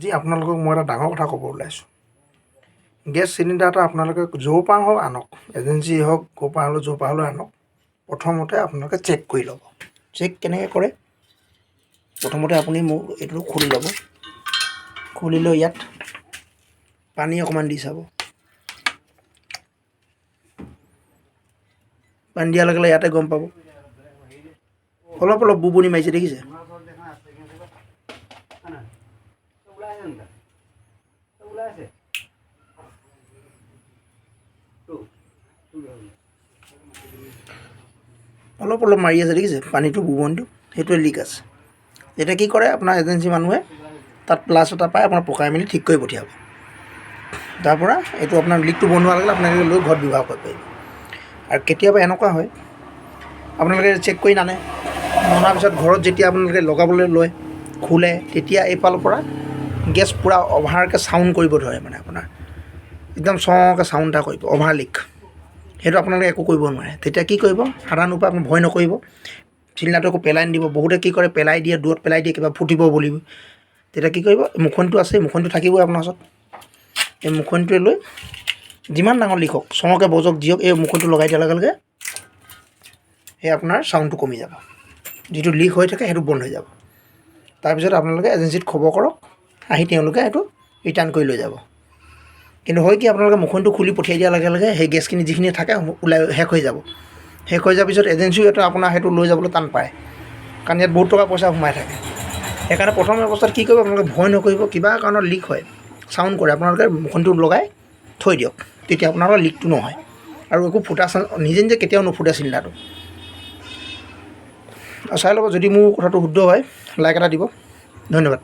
আজি আপোনালোকক মই এটা ডাঙৰ কথা ক'ব ওলাইছোঁ। গেছ চিলিণ্ডাৰ এটা আপোনালোকে য'ৰ পৰা হওক আনক, এজেঞ্চি হওক ক'ৰ পৰা হ'লেও য'ৰ পৰা হ'লেও আনক, প্ৰথমতে আপোনালোকে চেক কৰি ল'ব। চেক কেনেকৈ কৰে? প্ৰথমতে আপুনি মোক এইটো খুলি ল'ব। খুলি লৈ ইয়াত পানী অকণমান দি চাব। পানী দিয়াৰ লগে লগে ইয়াতে গম পাব অলপ অলপ বুবনি মাৰিছে, দেখিছে? অলপ অলপ মাৰি আছে, দেখিছে? পানীটো বুবনিটো সেইটোৱে লিক আছে। এতিয়া কি কৰে আপোনাৰ এজেঞ্চি মানুহে তাত প্লাছ এটা পাই আপোনাৰ পকাই মেলি ঠিক কৰি পঠিয়াব। তাৰপৰা এইটো আপোনাৰ লিকটো বন্ধ হোৱাৰ লগে লগে আপোনালোকে লৈ ঘৰত ব্যৱহাৰ কৰিব পাৰিব। আৰু কেতিয়াবা এনেকুৱা হয় আপোনালোকে চেক কৰি নানে, ননাৰ পিছত ঘৰত যেতিয়া আপোনালোকে লগাবলৈ লয়, খোলে, তেতিয়া এইফালৰ পৰা গেছ পূৰা অভাৰকৈ চাউণ্ড কৰিব ধৰে, মানে আপোনাৰ একদম চকৈ চাউণ্ড এটা কৰিব, অভাৰ লিক। সেইটো আপোনালোকে একো কৰিব নোৱাৰে। তেতিয়া কি কৰিব, সাধাৰণ উপায় আপুনি ভয় নকৰিব, চিলিণ্ডাৰটো আকৌ পেলাই নিদিব। বহুতে কি কৰে পেলাই দিয়ে, দূৰত পেলাই দিয়ে কিবা ফুটিব বুলি। তেতিয়া কি কৰিব, মুখনিটো আছে, মুখনিটো থাকিবই আপোনাৰ ওচৰত। এই মুখনিটোৱে লৈ যিমান ডাঙৰ লিক হওক, চকৈ বজক যিহওক, এই মুখনিটো লগাই দিয়াৰ লগে লগে সেই আপোনাৰ চাউণ্ডটো কমি যাব। যিটো লিক হৈ থাকে সেইটো বন্ধ হৈ যাব। তাৰপিছত আপোনালোকে এজেঞ্চিত খবৰ কৰক, আহি তেওঁলোকে এইটো ৰিটাৰ্ণ কৰি লৈ যাব। কিন্তু হয় কি, আপোনালোকে মুখনিটো খুলি পঠিয়াই দিয়াৰ লগে লগে সেই গেছখিনি যিখিনি থাকে ওলাই শেষ হৈ যাব। শেষ হৈ যোৱাৰ পিছত এজেঞ্চিও এটা আপোনাৰ সেইটো লৈ যাবলৈ টান পায়, কাৰণ ইয়াত বহুত টকা পইচা সোমাই থাকে। সেইকাৰণে প্ৰথম অৱস্থাত কি কৰিব, আপোনালোকে ভয় নকৰিব। কিবা কাৰণত লিক হয়, চাউণ্ড কৰে, আপোনালোকে মুখনিটো লগাই থৈ দিয়ক, তেতিয়া আপোনালোকৰ লিকটো নহয়। আৰু একো ফুটা নিজে নিজে কেতিয়াও নুফুটে চিলিণ্ডাৰটো। চাই ল'ব, যদি মোৰ কথাটো শুদ্ধ হয় লাইক এটা দিব। ধন্যবাদ।